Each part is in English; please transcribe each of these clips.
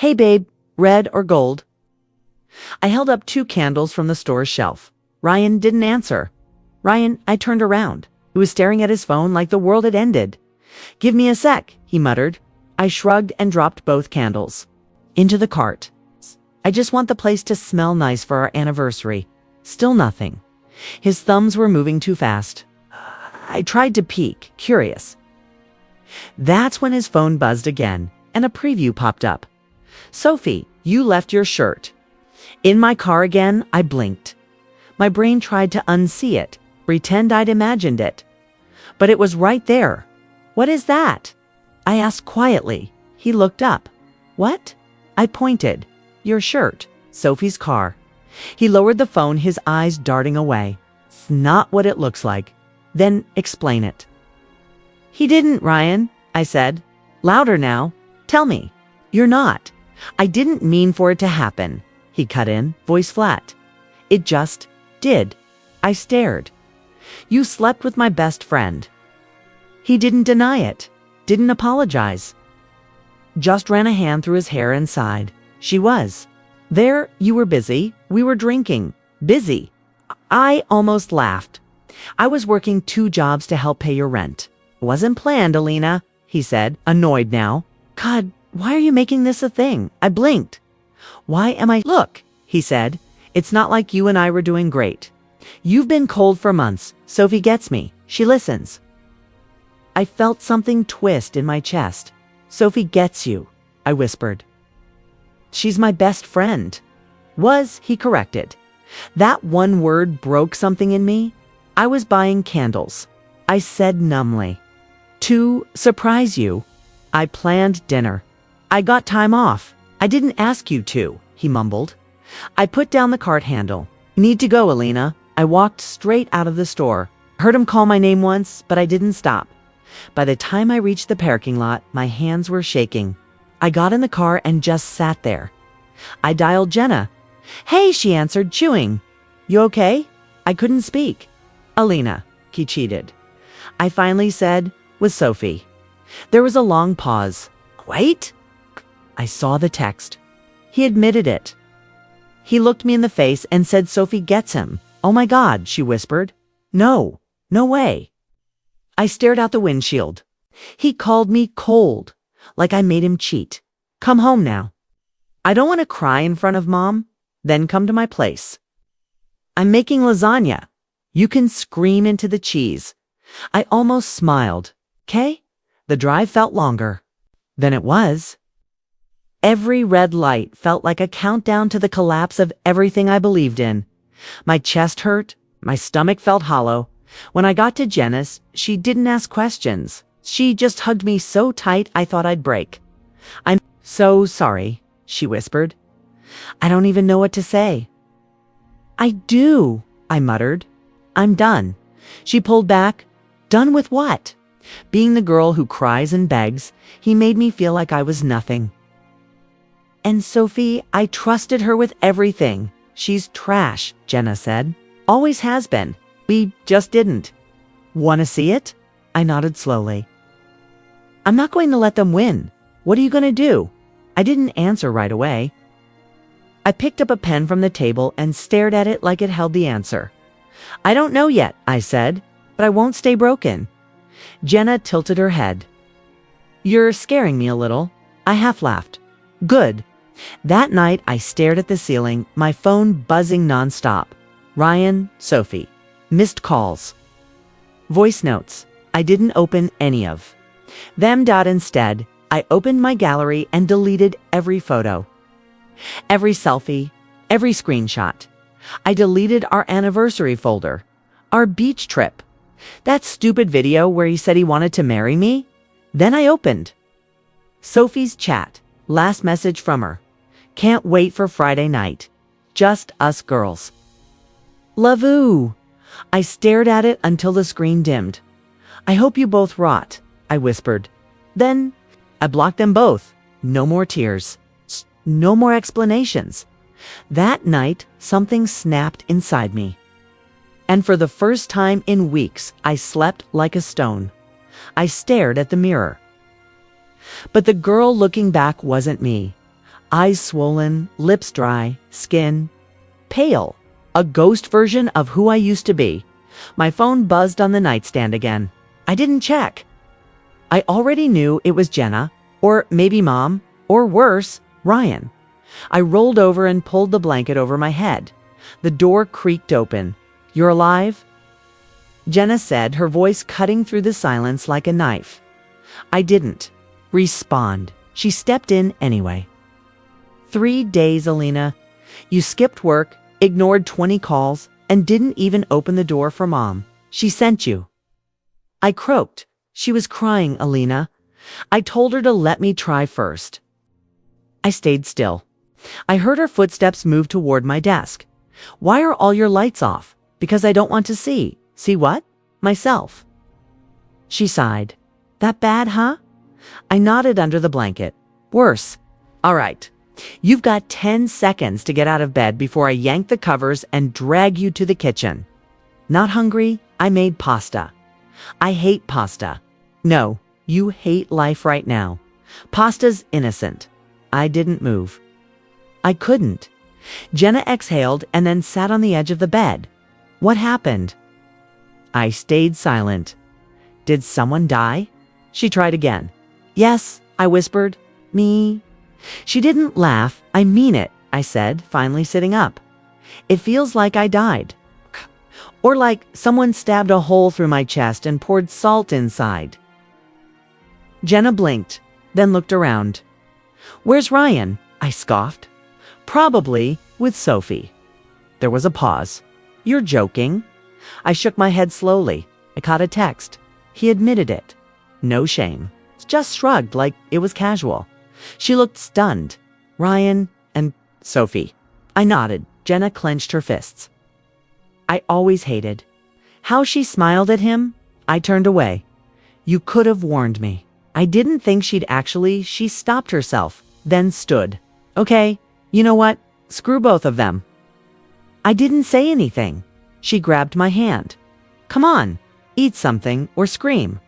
Hey babe, red or gold? I held up 2 candles from the store's shelf. Ryan didn't answer. Ryan, I turned around. He was staring at his phone like the world had ended. Give me a sec, he muttered. I shrugged and dropped both candles into the cart. I just want the place to smell nice for our anniversary. Still nothing. His thumbs were moving too fast. I tried to peek, curious. That's when his phone buzzed again, and a preview popped up. Sophie, you left your shirt. In my car again, I blinked. My brain tried to unsee it, pretend I'd imagined it. But it was right there. What is that? I asked quietly. He looked up. What? I pointed. Your shirt. Sophie's car. He lowered the phone, his eyes darting away. It's not what it looks like. Then explain it. He didn't, Ryan, I said. Louder now. Tell me. You're not. I didn't mean for it to happen. He cut in, voice flat. It just did. I stared. You slept with my best friend. He didn't deny it. Didn't apologize. Just ran a hand through his hair and sighed. She was. There, you were busy. We were drinking. Busy. I almost laughed. I was working 2 jobs to help pay your rent. Wasn't planned, Alina, he said, annoyed now. God, why are you making this a thing? I blinked. Why am I? Look, he said. It's not like you and I were doing great. You've been cold for months. Sophie gets me. She listens. I felt something twist in my chest. Sophie gets you, I whispered. She's my best friend. Was, he corrected. That one word broke something in me. I was buying candles. I said numbly. To surprise you, I planned dinner. I got time off. I didn't ask you to, he mumbled. I put down the cart handle. Need to go, Alina. I walked straight out of the store. Heard him call my name once, but I didn't stop. By the time I reached the parking lot, my hands were shaking. I got in the car and just sat there. I dialed Jenna. Hey, she answered, chewing. You okay? I couldn't speak. Alina, he cheated. I finally said, with Sophie. There was a long pause. Wait. I saw the text. He admitted it. He looked me in the face and said Sophie gets him. Oh my God, she whispered. No, no way. I stared out the windshield. He called me cold, like I made him cheat. Come home now. I don't want to cry in front of Mom. Then come to my place. I'm making lasagna. You can scream into the cheese. I almost smiled. 'Kay? The drive felt longer than it was. Every red light felt like a countdown to the collapse of everything I believed in. My chest hurt. My stomach felt hollow. When I got to Jenna's, she didn't ask questions. She just hugged me so tight I thought I'd break. I'm so sorry, she whispered. I don't even know what to say. I do, I muttered. I'm done. She pulled back. Done with what? Being the girl who cries and begs, he made me feel like I was nothing. And Sophie, I trusted her with everything. She's trash, Jenna said. Always has been. We just didn't. Want to see it? I nodded slowly. I'm not going to let them win. What are you going to do? I didn't answer right away. I picked up a pen from the table and stared at it like it held the answer. I don't know yet, I said, but I won't stay broken. Jenna tilted her head. You're scaring me a little. I half laughed. Good. That night, I stared at the ceiling, my phone buzzing nonstop. Ryan, Sophie. Missed calls. Voice notes. I didn't open any of them. Instead, I opened my gallery and deleted every photo. Every selfie, every screenshot. I deleted our anniversary folder. Our beach trip. That stupid video where he said he wanted to marry me. Then I opened Sophie's chat. Last message from her. Can't wait for Friday night. Just us girls. Love-oo. I stared at it until the screen dimmed. I hope you both rot, I whispered. Then I blocked them both. No more tears. No more explanations. That night, something snapped inside me. And for the first time in weeks, I slept like a stone. I stared at the mirror. But the girl looking back wasn't me. Eyes swollen, lips dry, skin pale. A ghost version of who I used to be. My phone buzzed on the nightstand again. I didn't check. I already knew it was Jenna, or maybe Mom, or worse, Ryan. I rolled over and pulled the blanket over my head. The door creaked open. "You're alive?" Jenna said, her voice cutting through the silence like a knife. I didn't respond. She stepped in anyway. 3 days, Alina. You skipped work, ignored 20 calls, and didn't even open the door for Mom. She sent you. I croaked. She was crying, Alina. I told her to let me try first. I stayed still. I heard her footsteps move toward my desk. "Why are all your lights off?" "Because I don't want to see." "See what?" "Myself." She sighed. "That bad, huh?" I nodded under the blanket. "Worse." "All right. You've got 10 seconds to get out of bed before I yank the covers and drag you to the kitchen." "Not hungry? I made pasta." "I hate pasta." "No, you hate life right now. Pasta's innocent." I didn't move. I couldn't. Jenna exhaled and then sat on the edge of the bed. "What happened?" I stayed silent. "Did someone die?" She tried again. "Yes," I whispered. "Me?" She didn't laugh. "I mean it," I said, finally sitting up. "It feels like I died. Or like someone stabbed a hole through my chest and poured salt inside." Jenna blinked, then looked around. "Where's Ryan?" I scoffed. "Probably with Sophie." There was a pause. "You're joking." I shook my head slowly. I caught a text. He admitted it. No shame. Just shrugged like it was casual. She looked stunned. "Ryan and Sophie." I nodded. Jenna clenched her fists. I always hated how she smiled at him. I turned away. "You could have warned me." I didn't think she stopped herself, then stood. "Okay, you know what? Screw both of them." I didn't say anything. She grabbed my hand. "Come on, eat something or scream.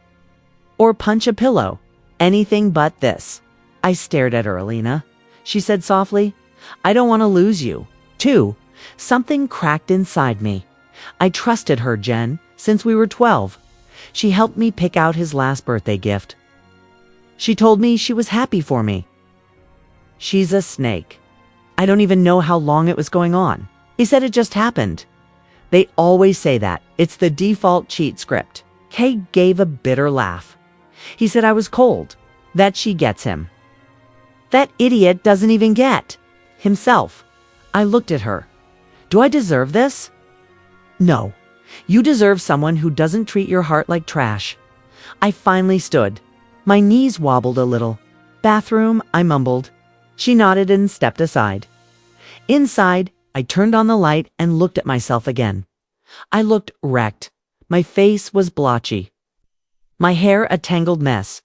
Or punch a pillow. Anything but this." I stared at her, Alina. She said softly, "I don't want to lose you." Too. Something cracked inside me. I trusted her, Jen, since we were 12. She helped me pick out his last birthday gift. She told me she was happy for me. She's a snake. I don't even know how long it was going on. He said it just happened. They always say that. It's the default cheat script. Kay gave a bitter laugh. He said I was cold. That she gets him. That idiot doesn't even get himself. I looked at her. Do I deserve this? No. You deserve someone who doesn't treat your heart like trash. I finally stood. My knees wobbled a little. "Bathroom," I mumbled. She nodded and stepped aside. Inside, I turned on the light and looked at myself again. I looked wrecked. My face was blotchy. My hair a tangled mess.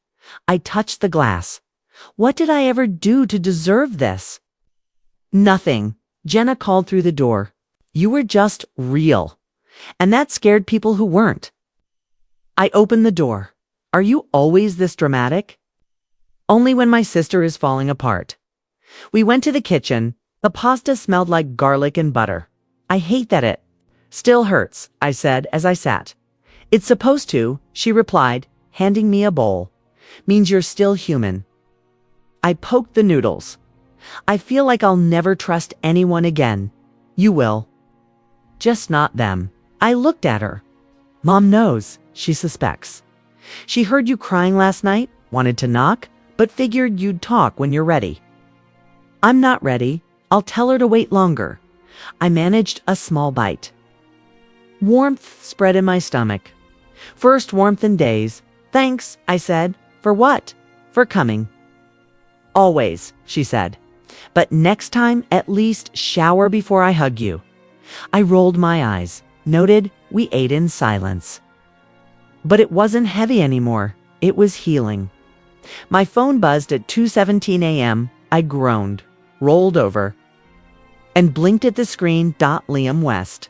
I touched the glass. What did I ever do to deserve this? Nothing. Jenna called through the door. "You were just real." And that scared people who weren't. I opened the door. "Are you always this dramatic?" "Only when my sister is falling apart." We went to the kitchen. The pasta smelled like garlic and butter. "I hate that it still hurts," I said as I sat. "It's supposed to," she replied, handing me a bowl. "Means you're still human." I poked the noodles. "I feel like I'll never trust anyone again." "You will. Just not them." I looked at her. "Mom knows. She suspects. She heard you crying last night, wanted to knock, but figured you'd talk when you're ready." "I'm not ready. I'll tell her to wait longer." I managed a small bite. Warmth spread in my stomach. First warmth in days. "Thanks," I said. "For what?" "For coming." "Always," she said. "But next time, at least shower before I hug you." I rolled my eyes. Noted, we ate in silence. But it wasn't heavy anymore. It was healing. My phone buzzed at 2:17 a.m. I groaned, rolled over, and blinked at the screen. Liam West.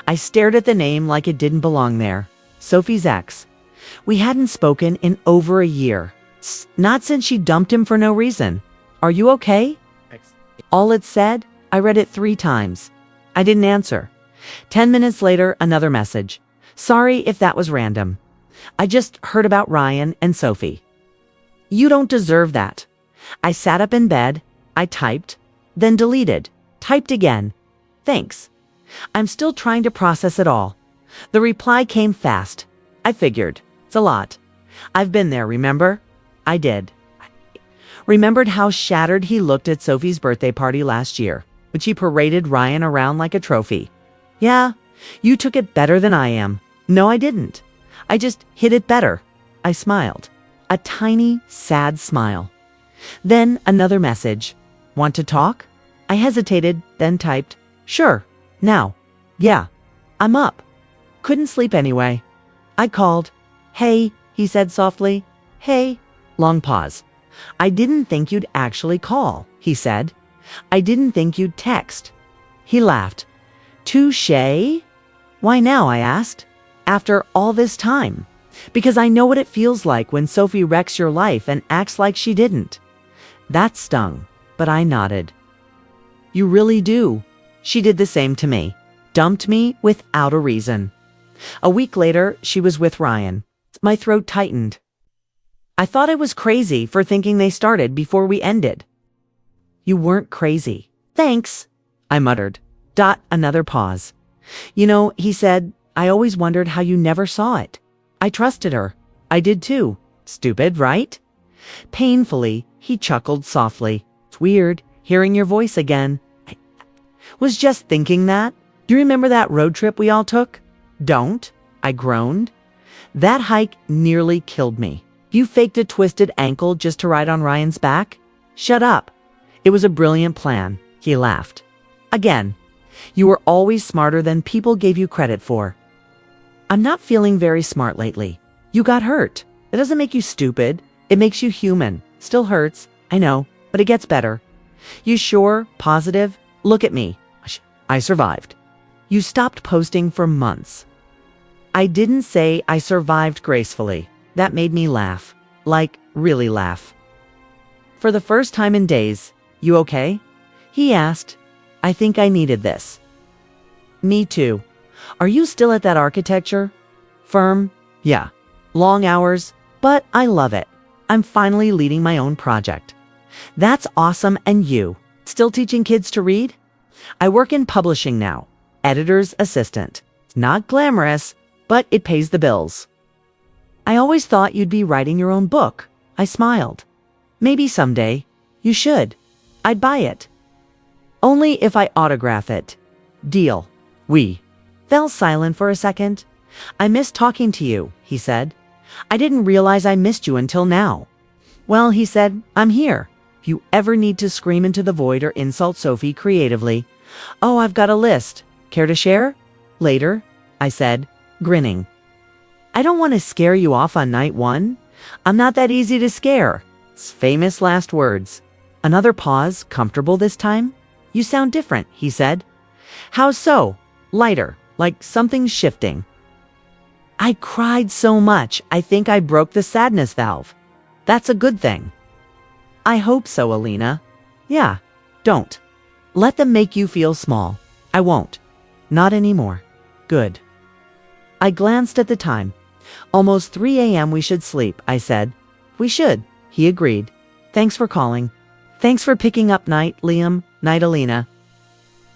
I stared at the name like it didn't belong there. Sophie's ex. We hadn't spoken in over a year. Not since she dumped him for no reason. "Are you okay?" All it said, I read it 3 times. I didn't answer. 10 minutes later, another message. Sorry if that was random. I just heard about Ryan and Sophie. You don't deserve that. I sat up in bed. I typed, then deleted, typed again. Thanks. I'm still trying to process it all. The reply came fast. I figured. It's a lot. I've been there, remember? I did. Remembered how shattered he looked at Sophie's birthday party last year, when she paraded Ryan around like a trophy. Yeah, you took it better than I am. No, I didn't. I just hid it better. I smiled. A tiny, sad smile. Then another message. Want to talk? I hesitated, then typed, Sure, now. Yeah, I'm up. Couldn't sleep anyway. I called. Hey, he said softly. Hey. Long pause. I didn't think you'd actually call, he said. I didn't think you'd text. He laughed. Touché? Why now, I asked. After all this time. Because I know what it feels like when Sophie wrecks your life and acts like she didn't. That stung, but I nodded. You really do. She did the same to me. Dumped me without a reason. A week later, she was with Ryan. My throat tightened. I thought I was crazy for thinking they started before we ended. You weren't crazy. Thanks, I muttered. Another pause. You know, he said, I always wondered how you never saw it. I trusted her. I did too. Stupid, right? Painfully, he chuckled softly. It's weird, hearing your voice again. I was just thinking that. Do you remember that road trip we all took? Don't, I groaned. That hike nearly killed me. You faked a twisted ankle just to ride on Ryan's back? Shut up. It was a brilliant plan, he laughed. Again, you were always smarter than people gave you credit for. I'm not feeling very smart lately. You got hurt. It doesn't make you stupid. It makes you human. Still hurts, I know, but it gets better. You sure? Positive? Look at me. I survived. You stopped posting for months. I didn't say I survived gracefully. That made me laugh. Like, really laugh. For the first time in days, you okay? He asked. I think I needed this. Me too. Are you still at that architecture? Firm? Yeah. Long hours, but I love it. I'm finally leading my own project. That's awesome. And you? Still teaching kids to read? I work in publishing now. Editor's assistant. It's not glamorous, but it pays the bills. I always thought you'd be writing your own book. I smiled. Maybe someday. You should. I'd buy it. Only if I autograph it. Deal. We fell silent for a second. I missed talking to you, he said. I didn't realize I missed you until now. Well, he said, I'm here. If you ever need to scream into the void or insult Sophie creatively. Oh, I've got a list. Care to share? Later, I said, grinning. I don't want to scare you off on night 1. I'm not that easy to scare. It's famous last words. Another pause, comfortable this time. You sound different, he said. How so? Lighter, like something's shifting. I cried so much, I think I broke the sadness valve. That's a good thing. I hope so, Alina. Yeah, don't. Let them make you feel small. I won't. Not anymore. Good. I glanced at the time. Almost 3 a.m. We should sleep, I said. We should, he agreed. Thanks for calling. Thanks for picking up night, Liam. Night, Alina.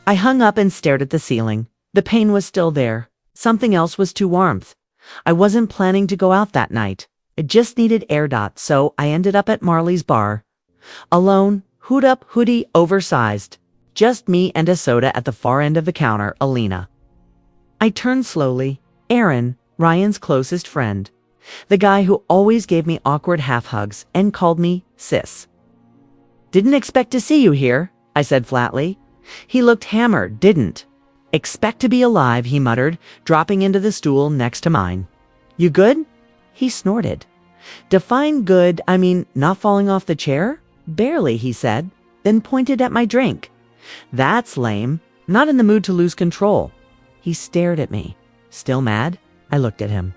I hung up and stared at the ceiling. The pain was still there. Something else was too warmth. I wasn't planning to go out that night. It just needed air. So I ended up at Marley's bar. Alone, hood up, hoodie, oversized. Just me and a soda at the far end of the counter, Alina. I turned slowly. Aaron, Ryan's closest friend. The guy who always gave me awkward half hugs and called me sis. Didn't expect to see you here, I said flatly. He looked hammered, didn't. Expect to be alive, he muttered, dropping into the stool next to mine. You good? He snorted. Define good, I mean, not falling off the chair? Barely, he said, then pointed at my drink. That's lame. Not in the mood to lose control. He stared at me. Still mad? I looked at him.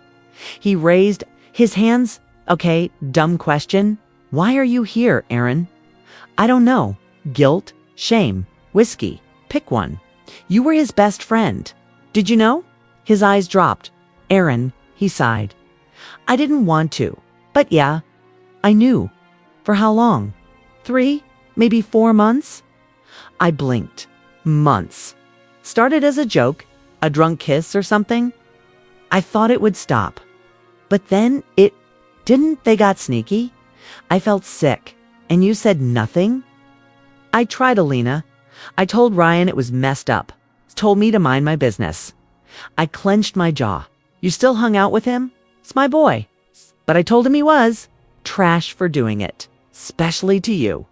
He raised his hands. Okay, dumb question. Why are you here, Aaron? I don't know. Guilt? Shame. Whiskey. Pick one. You were his best friend. Did you know? His eyes dropped. Aaron, he sighed. I didn't want to, but yeah, I knew. For how long? 3, maybe 4 months? I blinked. Months. Started as a joke, a drunk kiss or something. I thought it would stop. But then it didn't. They got sneaky. I felt sick. And you said nothing? I tried, Alina. I told Ryan it was messed up. Told me to mind my business. I clenched my jaw. You still hung out with him? It's my boy. But I told him he was. Trash for doing it. Especially to you.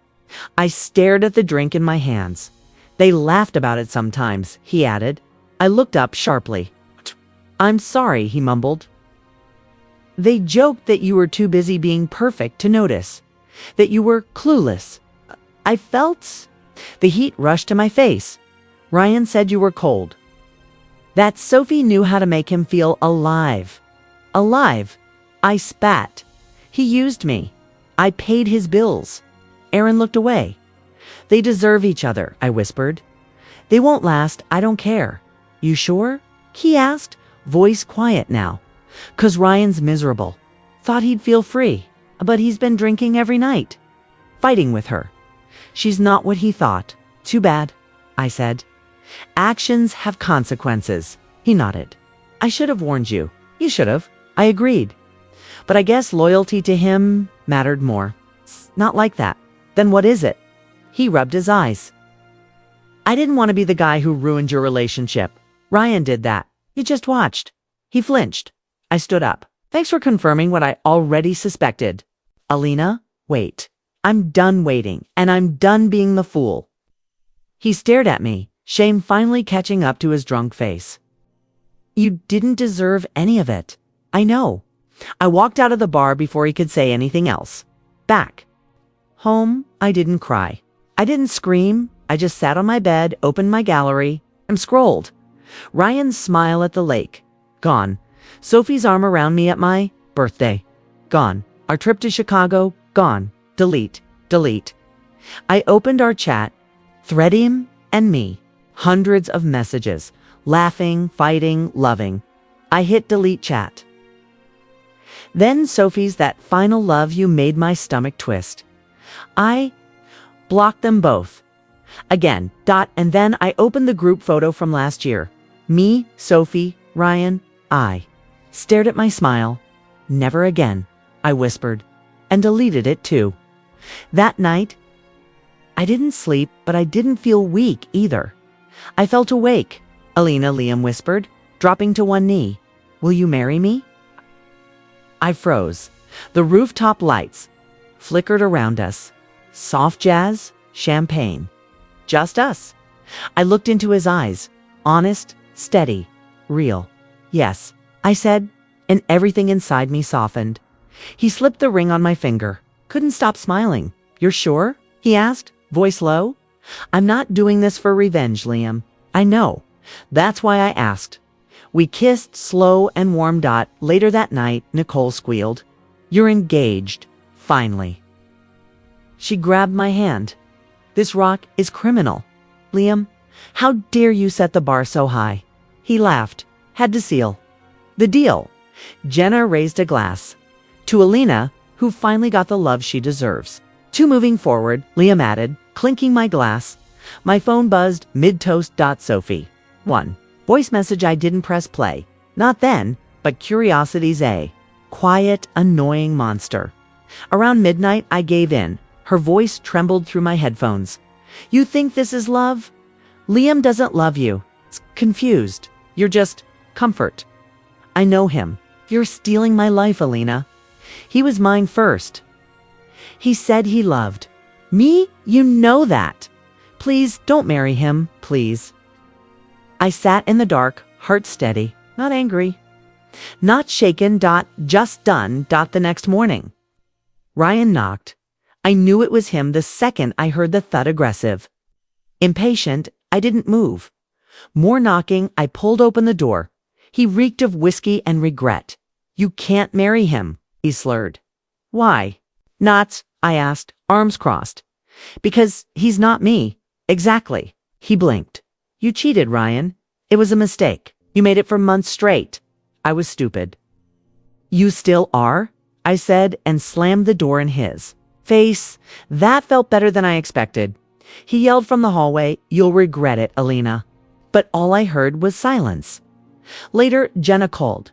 I stared at the drink in my hands. They laughed about it sometimes, he added. I looked up sharply. I'm sorry, he mumbled. They joked that you were too busy being perfect to notice. That you were clueless. I felt... The heat rushed to my face. Ryan said you were cold. That Sophie knew how to make him feel alive. Alive. I spat. He used me. I paid his bills. Aaron looked away. They deserve each other, I whispered. They won't last, I don't care. You sure? He asked, voice quiet now. 'Cause Ryan's miserable. Thought he'd feel free, but he's been drinking every night. Fighting with her. She's not what he thought. Too bad, I said. Actions have consequences. He nodded. I should have warned you. You should have. I agreed. But I guess loyalty to him mattered more. Not like that. Then what is it? He rubbed his eyes. I didn't want to be the guy who ruined your relationship. Ryan did that. You just watched. He flinched. I stood up. Thanks for confirming what I already suspected. Alina, wait. I'm done waiting, and I'm done being the fool. He stared at me, shame finally catching up to his drunk face. You didn't deserve any of it. I know. I walked out of the bar before he could say anything else. Back. Home, I didn't cry. I didn't scream. I just sat on my bed, opened my gallery, and scrolled. Ryan's smile at the lake. Gone. Sophie's arm around me at my birthday. Gone. Our trip to Chicago. Gone. Delete. Delete. I opened our chat. Thread him and me. Hundreds of messages. Laughing, fighting, loving. I hit delete chat. Then Sophie's that final love you made my stomach twist. I blocked them both. Again, and then I opened the group photo from last year. Me, Sophie, Ryan, I. Stared at my smile. Never again, I whispered, and deleted it too. That night, I didn't sleep, but I didn't feel weak either. I felt awake. Alina, Liam whispered, dropping to one knee. Will you marry me? I froze. The rooftop lights flickered around us. Soft jazz, champagne. Just us. I looked into his eyes. Honest, steady, real. Yes, I said, and everything inside me softened. He slipped the ring on my finger. Couldn't stop smiling. You're sure? He asked, voice low. I'm not doing this for revenge, Liam. I know. That's why I asked. We kissed slow and warm. Later that night, Nicole squealed. You're engaged. Finally. She grabbed my hand. This rock is criminal. Liam, how dare you set the bar so high? He laughed. Had to seal. The deal. Jenna raised a glass. To Alina, who finally got the love she deserves. To moving forward, Liam added, clinking my glass. My phone buzzed mid-toast. Sophie. 1. Voice message. I didn't press play. Not then, but curiosity's a quiet, annoying monster. Around midnight, I gave in. Her voice trembled through my headphones. You think this is love? Liam doesn't love you. It's confused. You're just comfort. I know him. You're stealing my life, Alina. He was mine first. He said he loved me. You know that. Please don't marry him, please. I sat in the dark, heart steady, not angry. Not shaken. Just done. The next morning. Ryan knocked. I knew it was him the second I heard the thud. Aggressive. Impatient, I didn't move. More knocking. I pulled open the door. He reeked of whiskey and regret. You can't marry him, he slurred. Why? Not, I asked, arms crossed. Because he's not me. Exactly. He blinked. You cheated, Ryan. It was a mistake. You made it for months straight. I was stupid. You still are? I said and slammed the door in his face. That felt better than I expected. He yelled from the hallway, "You'll regret it, Alina." But all I heard was silence. Later, Jenna called.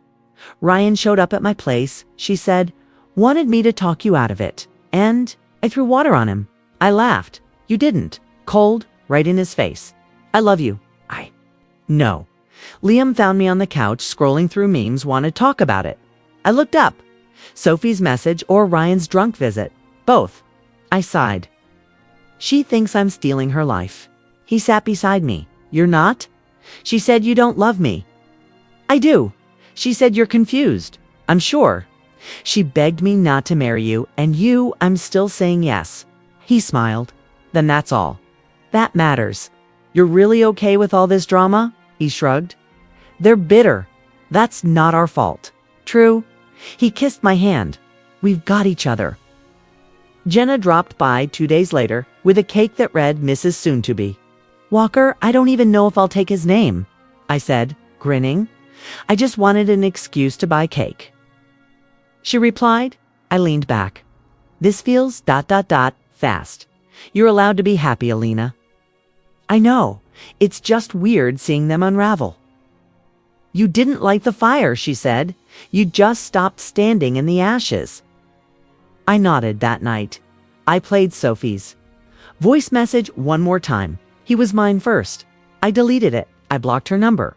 Ryan showed up at my place. She said, "Wanted me to talk you out of it." And I threw water on him. I laughed. You didn't. Cold, right in his face. I love you. No. Liam found me on the couch scrolling through memes, wanted to talk about it. I looked up. Sophie's message or Ryan's drunk visit. Both. I sighed. She thinks I'm stealing her life. He sat beside me. You're not? She said you don't love me. I do. She said you're confused. I'm sure. She begged me not to marry you, and I'm still saying yes. He smiled. Then that's all. That matters. You're really okay with all this drama? He shrugged. They're bitter. That's not our fault. True. He kissed my hand. We've got each other. Jenna dropped by 2 days later with a cake that read Mrs. Soon-to-be. Walker, I don't even know if I'll take his name, I said, grinning. I just wanted an excuse to buy cake. She replied. I leaned back. This feels ... fast. You're allowed to be happy, Alina. I know. It's just weird seeing them unravel. You didn't light the fire, she said. You just stopped standing in the ashes. I nodded that night. I played Sophie's voice message one more time. He was mine first. I deleted it. I blocked her number.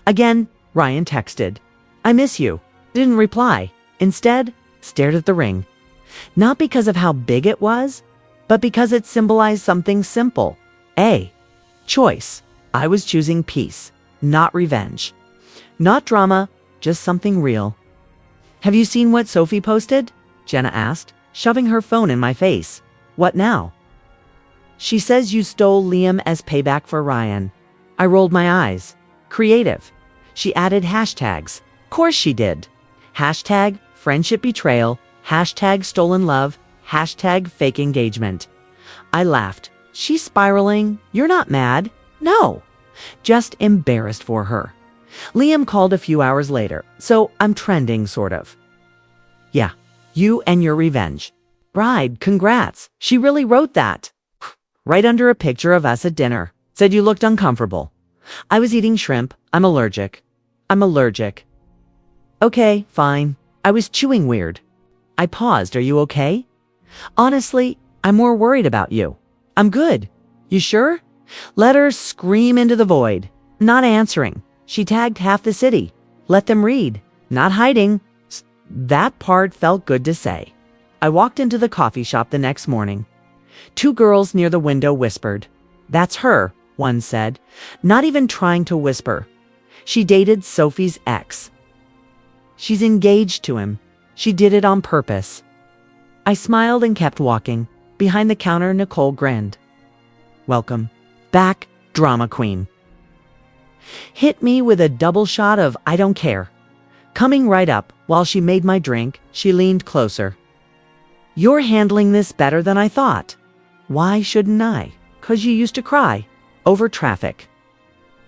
Again, Ryan texted. I miss you. Didn't reply. Instead, stared at the ring. Not because of how big it was, but because it symbolized something simple. Choice. I was choosing peace, not revenge. Not drama, just something real. Have you seen what Sophie posted? Jenna asked, shoving her phone in my face. What now? She says you stole Liam as payback for Ryan. I rolled my eyes. Creative. She added hashtags. Course she did. Hashtag friendship betrayal, hashtag stolen love, hashtag fake engagement. I laughed. She's spiraling. You're not mad. No. Just embarrassed for her. Liam called a few hours later, so I'm trending, sort of. Yeah, you and your revenge. Bride, congrats. She really wrote that. Right under a picture of us at dinner. Said you looked uncomfortable. I was eating shrimp. I'm allergic. Okay, fine. I was chewing weird. I paused. Are you okay? Honestly, I'm more worried about you. I'm good. You sure? Let her scream into the void. Not answering. She tagged half the city. Let them read. Not hiding. That part felt good to say. I walked into the coffee shop the next morning. 2 girls near the window whispered. That's her, one said, not even trying to whisper. She dated Sophie's ex. She's engaged to him. She did it on purpose. I smiled and kept walking. Behind the counter, Nicole grinned. Welcome back, drama queen. Hit me with a double shot of I don't care. Coming right up, while she made my drink, she leaned closer. You're handling this better than I thought. Why shouldn't I? 'Cause you used to cry. Over traffic.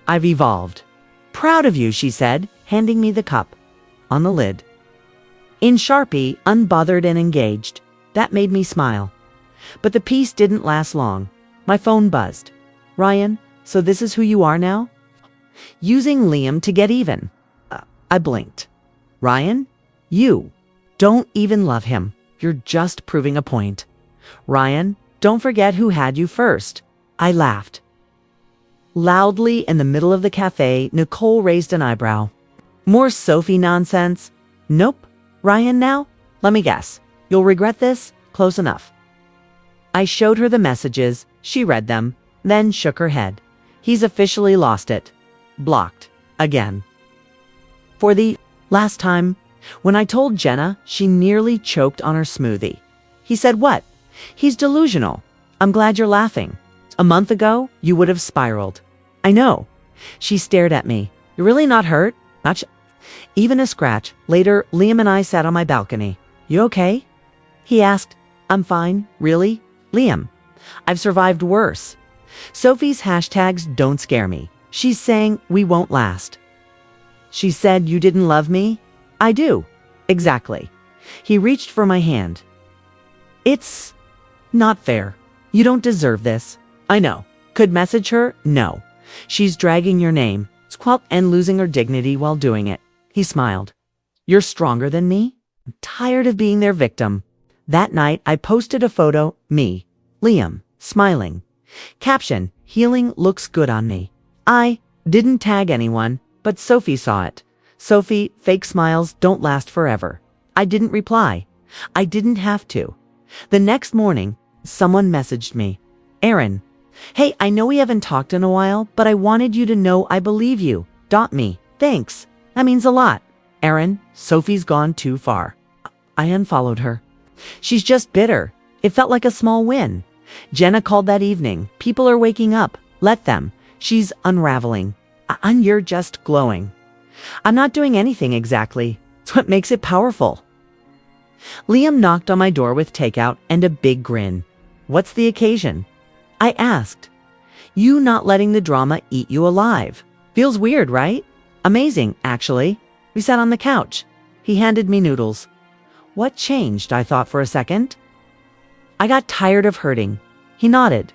I've evolved. Proud of you, she said, handing me the cup. On the lid. In Sharpie, unbothered and engaged. That made me smile. But the peace didn't last long. My phone buzzed. Ryan, so this is who you are now? Using Liam to get even. I blinked. Ryan, you don't even love him. You're just proving a point. Ryan, don't forget who had you first. I laughed. Loudly in the middle of the cafe, Nicole raised an eyebrow. More Sophie nonsense? Nope. Ryan now? Let me guess. You'll regret this? Close enough. I showed her the messages. She read them, then shook her head. He's officially lost it. Blocked. Again. For the last time, when I told Jenna, she nearly choked on her smoothie. He said, what? He's delusional. I'm glad you're laughing. A month ago, you would have spiraled. I know. She stared at me. You're really not hurt? Not even a scratch. Later, Liam and I sat on my balcony. You okay? He asked. I'm fine. Really? Liam, I've survived worse. Sophie's hashtags don't scare me. She's saying we won't last. She said you didn't love me? I do. Exactly. He reached for my hand. It's not fair. You don't deserve this. I know. Could message her? No. She's dragging your name, squelch, and losing her dignity while doing it. He smiled. You're stronger than me? I'm tired of being their victim. That night, I posted a photo, me, Liam, smiling. Caption, healing looks good on me. I didn't tag anyone, but Sophie saw it. Sophie, fake smiles don't last forever. I didn't reply. I didn't have to. The next morning, someone messaged me. Aaron, hey, I know we haven't talked in a while, but I wanted you to know I believe you. Me. Thanks. That means a lot. Aaron, Sophie's gone too far. I unfollowed her. She's just bitter. It felt like a small win. Jenna called that evening. People are waking up. Let them. She's unraveling. You're just glowing. I'm not doing anything exactly. It's what makes it powerful. Liam knocked on my door with takeout and a big grin. What's the occasion? I asked. You not letting the drama eat you alive. Feels weird, right? Amazing, actually. We sat on the couch. He handed me noodles. What changed, I thought for a second. I got tired of hurting. He nodded.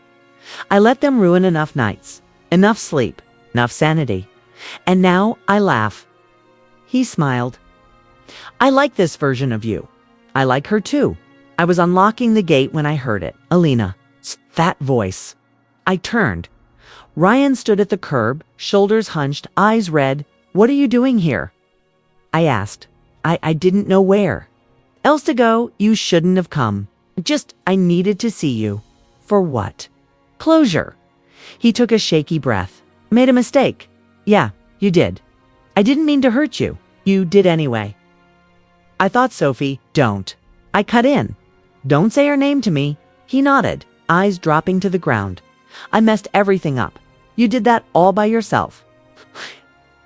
I let them ruin enough nights, enough sleep, enough sanity. And now I laugh. He smiled. I like this version of you. I like her too. I was unlocking the gate when I heard it. Alina. That voice. I turned. Ryan stood at the curb, shoulders hunched, eyes red. What are you doing here? I asked. I didn't know where. Else to go, you shouldn't have come. I needed to see you. For what? Closure. He took a shaky breath. Made a mistake. Yeah, you did. I didn't mean to hurt you. You did anyway. I thought, Sophie, don't. I cut in. Don't say her name to me. He nodded, eyes dropping to the ground. I messed everything up. You did that all by yourself.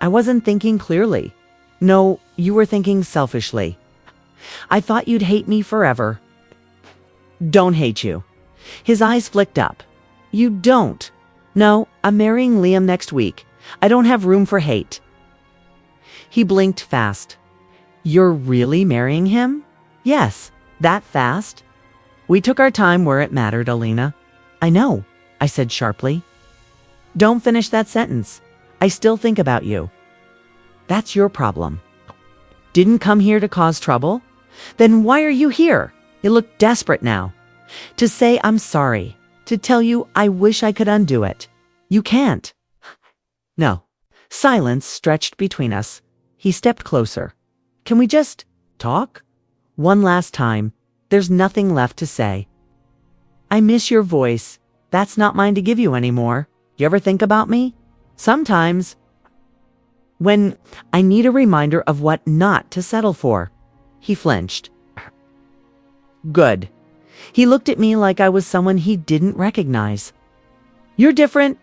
I wasn't thinking clearly. No, you were thinking selfishly. I thought you'd hate me forever. Don't hate you. His eyes flicked up. You don't. No, I'm marrying Liam next week. I don't have room for hate. He blinked fast. You're really marrying him? Yes, that fast? We took our time where it mattered, Alina. I know, I said sharply. Don't finish that sentence. I still think about you. That's your problem. Didn't come here to cause trouble? Then why are you here? You look desperate now. To say I'm sorry. To tell you I wish I could undo it. You can't. No. Silence stretched between us. He stepped closer. Can we just talk? One last time. There's nothing left to say. I miss your voice. That's not mine to give you anymore. You ever think about me? Sometimes. When I need a reminder of what not to settle for. He flinched. Good. He looked at me like I was someone he didn't recognize. You're different.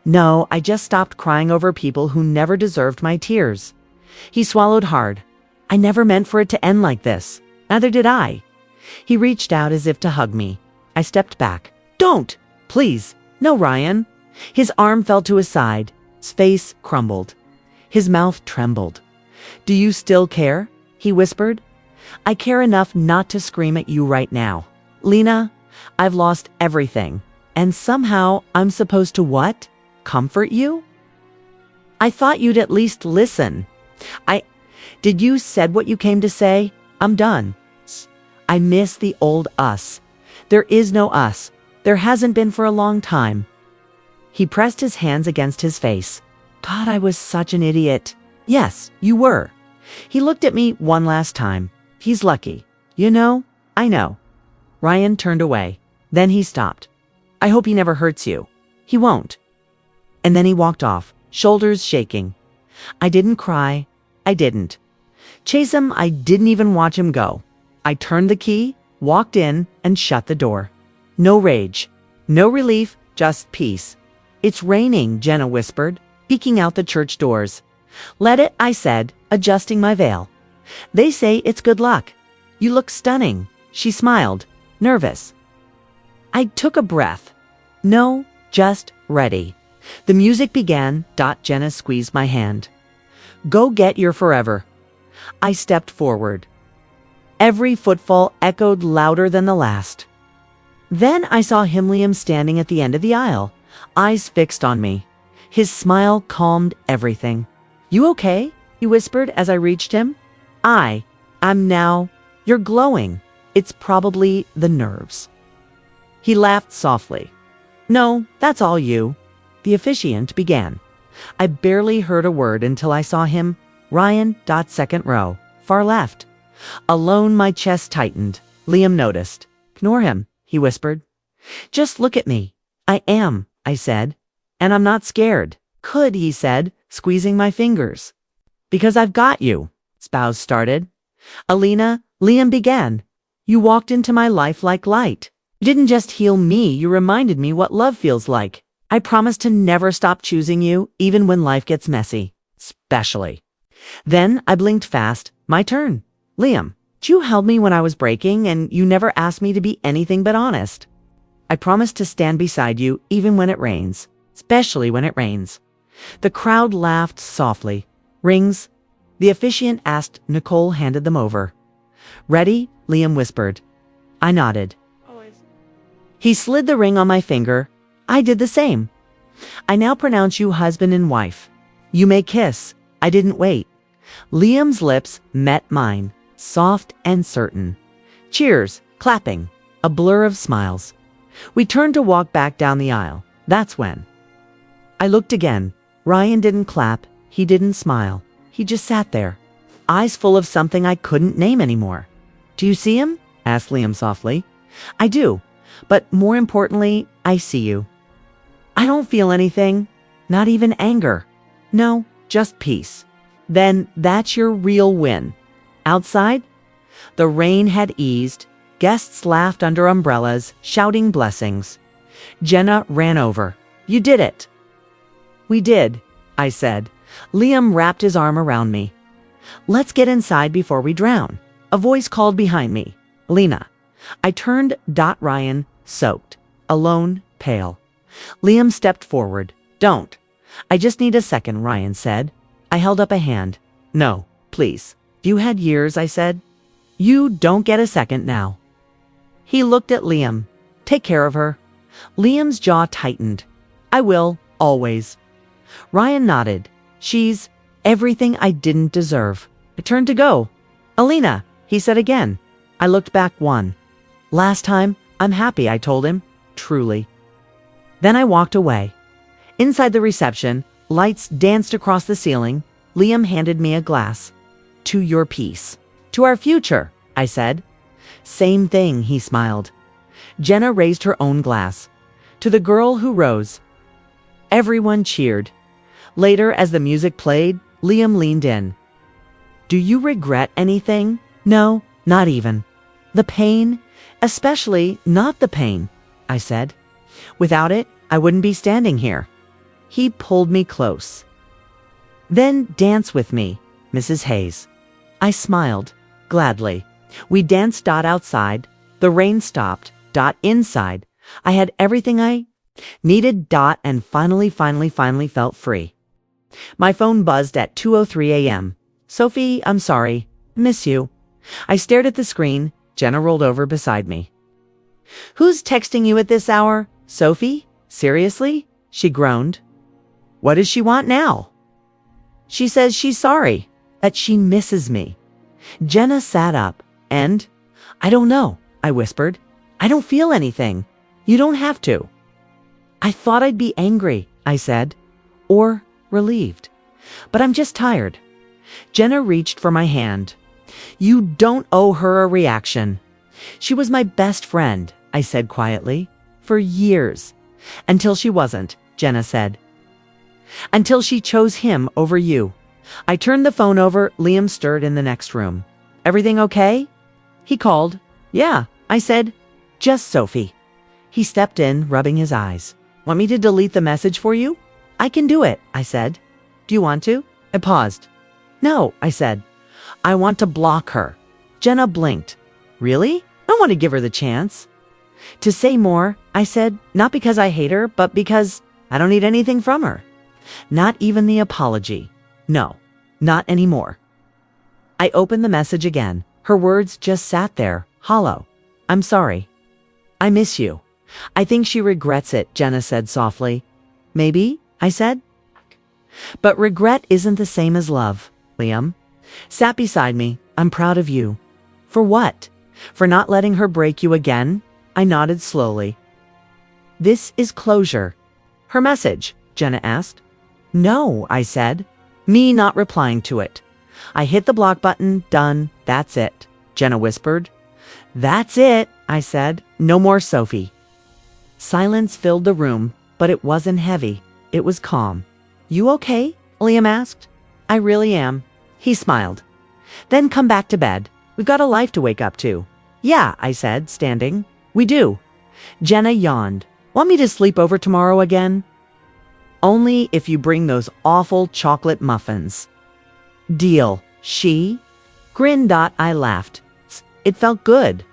No, I just stopped crying over people who never deserved my tears. He swallowed hard. I never meant for it to end like this. Neither did I. He reached out as if to hug me. I stepped back. Don't! Please. No, Ryan. His arm fell to his side. His face crumbled. His mouth trembled. Do you still care? He whispered. I care enough not to scream at you right now. Lena, I've lost everything. And somehow I'm supposed to what? Comfort you? I thought you'd at least listen. Did you said what you came to say? I'm done. I miss the old us. There is no us. There hasn't been for a long time. He pressed his hands against his face. God, I was such an idiot. Yes, you were. He looked at me one last time. He's lucky. You know, I know. Ryan turned away. Then he stopped. I hope he never hurts you. He won't. And then he walked off, shoulders shaking. I didn't cry. I didn't chase him. I didn't even watch him go. I turned the key, walked in, and shut the door. No rage. No relief, just peace. It's raining, Jenna whispered, peeking out the church doors. Let it, I said, adjusting my veil. They say it's good luck. You look stunning. She smiled, nervous. I took a breath. No, Just ready. The music began. Jenna squeezed my hand. Go get your forever. I stepped forward. Every footfall echoed louder than the last. Then I saw Liam standing at the end of the aisle, eyes fixed on me. His smile calmed everything. You okay? He whispered as I reached him. I'm now. You're glowing. It's probably the nerves. He laughed softly. No, that's all you. The officiant began. I barely heard a word until I saw him. Ryan. Second row, far left. Alone, my chest tightened. Liam noticed. Ignore him, he whispered. Just look at me. I am, I said. And I'm not scared. Could, he said, squeezing my fingers. Because I've got you. Spouse started. Alina, Liam began. You walked into my life like light. You didn't just heal me, you reminded me what love feels like. I promise to never stop choosing you, even when life gets messy. Especially. Then I blinked fast. My turn. Liam, you held me when I was breaking, and you never asked me to be anything but honest. I promised to stand beside you, even when it rains. Especially when it rains. The crowd laughed softly. Rings. The officiant asked. Nicole handed them over. Ready? Liam whispered. I nodded. Always. He slid the ring on my finger. I did the same. I now pronounce you husband and wife. You may kiss. I didn't wait. Liam's lips met mine, soft and certain. Cheers, clapping, a blur of smiles. We turned to walk back down the aisle. That's when. I looked again. Ryan didn't clap. He didn't smile. He just sat there, eyes full of something I couldn't name anymore. Do you see him? Asked Liam softly. I do, but more importantly, I see you. I don't feel anything, not even anger. No, just peace. Then that's your real win. Outside, the rain had eased. Guests laughed under umbrellas, shouting blessings. Jenna ran over. You did it. We did, I said. Liam wrapped his arm around me. Let's get inside before we drown. A voice called behind me. Lena. I turned. Ryan, soaked, alone, pale. Liam stepped forward. Don't. I just need a second, Ryan said. I held up a hand. No, please. You had years, I said. You don't get a second now. He looked at Liam. Take care of her. Liam's jaw tightened. I will, always. Ryan nodded. She's everything I didn't deserve. I turned to go. Alina, he said again. I looked back one. Last time, I'm happy, I told him. Truly. Then I walked away. Inside the reception, lights danced across the ceiling. Liam handed me a glass. To your peace. To our future, I said. Same thing, he smiled. Jenna raised her own glass. To the girl who rose. Everyone cheered. Later, as the music played, Liam leaned in. Do you regret anything? No, not even. The pain, especially not the pain, I said. Without it, I wouldn't be standing here. He pulled me close. Then dance with me, Mrs. Hayes. I smiled, gladly. We danced. Outside. The rain stopped. Inside. I had everything I needed. And finally felt free. My phone buzzed at 2:03 a.m. Sophie, I'm sorry. Miss you. I stared at the screen. Jenna rolled over beside me. Who's texting you at this hour? Sophie? Seriously? She groaned. What does she want now? She says she's sorry, that she misses me. Jenna sat up, and I don't know, I whispered. I don't feel anything. You don't have to. I thought I'd be angry, I said, or relieved. But I'm just tired. Jenna reached for my hand. You don't owe her a reaction. She was my best friend, I said quietly, for years. Until she wasn't, Jenna said. Until she chose him over you. I turned the phone over. Liam stirred in the next room. Everything okay? He called. Yeah, I said. Just Sophie. He stepped in, rubbing his eyes. Want me to delete the message for you? I can do it, I said. Do you want to? I paused. No, I said. I want to block her. Jenna blinked. Really? I want to give her the chance. To say more, I said, not because I hate her, but because I don't need anything from her. Not even the apology. No, not anymore. I opened the message again. Her words just sat there, hollow. I'm sorry. I miss you. I think she regrets it, Jenna said softly. Maybe, I said. But regret isn't the same as love, Liam. Sat beside me. I'm proud of you. For what? For not letting her break you again? I nodded slowly. This is closure. Her message, Jenna asked. No, I said. Me not replying to it. I hit the block button. Done. That's it, Jenna whispered. That's it, I said. No more Sophie. Silence filled the room, but it wasn't heavy. It was calm. You okay? Liam asked. I really am. He smiled. Then come back to bed. We've got a life to wake up to. Yeah, I said, standing. We do. Jenna yawned. Want me to sleep over tomorrow again? Only if you bring those awful chocolate muffins. Deal. She? Grin. I laughed. It felt good.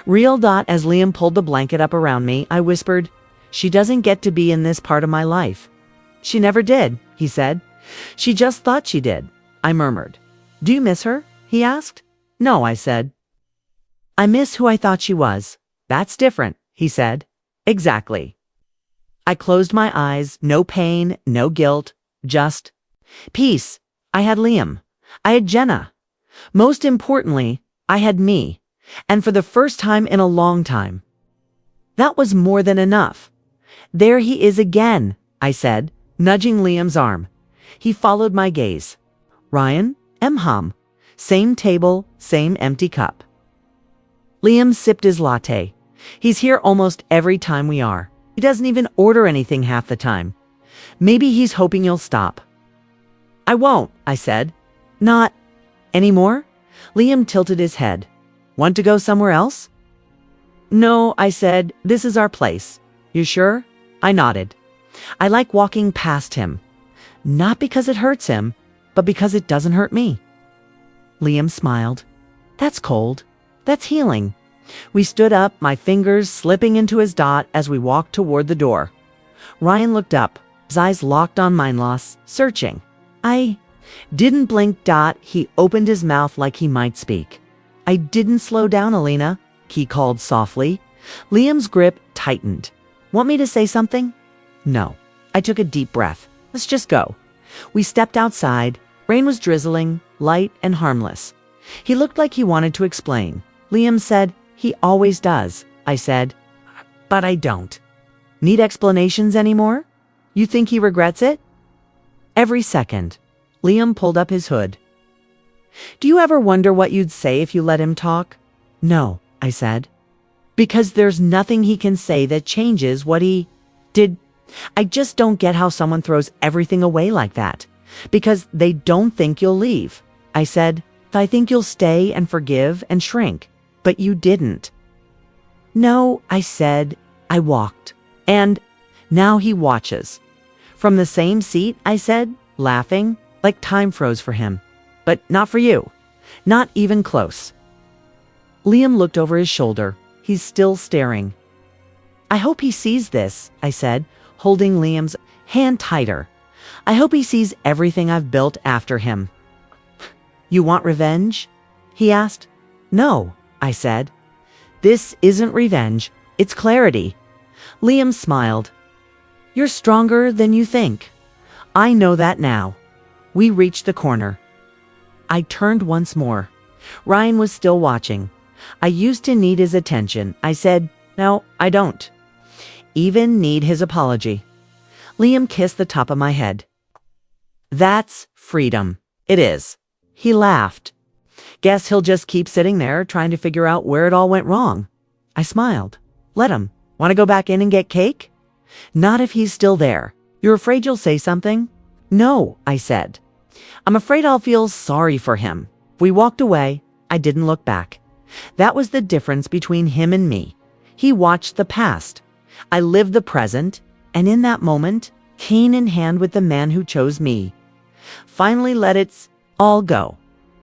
Real. As Liam pulled the blanket up around me, I whispered, she doesn't get to be in this part of my life. She never did, he said. She just thought she did, I murmured. Do you miss her? He asked. No, I said. I miss who I thought she was. That's different, he said. Exactly. I closed my eyes, no pain, no guilt, just peace. I had Liam. I had Jenna. Most importantly, I had me. And for the first time in a long time. That was more than enough. There he is again, I said, nudging Liam's arm. He followed my gaze. Ryan, Mham. Same table, same empty cup. Liam sipped his latte. He's here almost every time we are. He doesn't even order anything half the time. Maybe he's hoping you'll stop. I won't, I said. Not anymore? Liam tilted his head. Want to go somewhere else? No, I said. This is our place. You sure? I nodded. I like walking past him. Not because it hurts him, but because it doesn't hurt me. Liam smiled. That's cold. That's healing. We stood up, my fingers slipping into his dot as we walked toward the door. Ryan looked up, his eyes locked on mine, searching. I didn't blink. He opened his mouth like he might speak. I didn't slow down, Alina, he called softly. Liam's grip tightened. Want me to say something? No. I took a deep breath. Let's just go. We stepped outside. Rain was drizzling, light and harmless. He looked like he wanted to explain. Liam said, he always does. I said, but I don't. Need explanations anymore? You think he regrets it? Every second. Liam pulled up his hood. Do you ever wonder what you'd say if you let him talk? No, I said. Because there's nothing he can say that changes what he did. I just don't get how someone throws everything away like that. Because they don't think you'll leave. I said, I think you'll stay and forgive and shrink. But you didn't. No, I said. I walked. And now he watches. From the same seat, I said, laughing, like time froze for him. But not for you. Not even close. Liam looked over his shoulder. He's still staring. I hope he sees this, I said, holding Liam's hand tighter. I hope he sees everything I've built after him. You want revenge? He asked. No, I said. This isn't revenge. It's clarity. Liam smiled. You're stronger than you think. I know that now. We reached the corner. I turned once more. Ryan was still watching. I used to need his attention. I said, no, I don't. Even need his apology. Liam kissed the top of my head. That's freedom. It is. He laughed. Guess he'll just keep sitting there trying to figure out where it all went wrong. I smiled. Let him. Want to go back in and get cake? Not if he's still there. You're afraid you'll say something? No, I said. I'm afraid I'll feel sorry for him. We walked away. I didn't look back. That was the difference between him and me. He watched the past. I lived the present, and in that moment, cane in hand with the man who chose me, finally let it all go.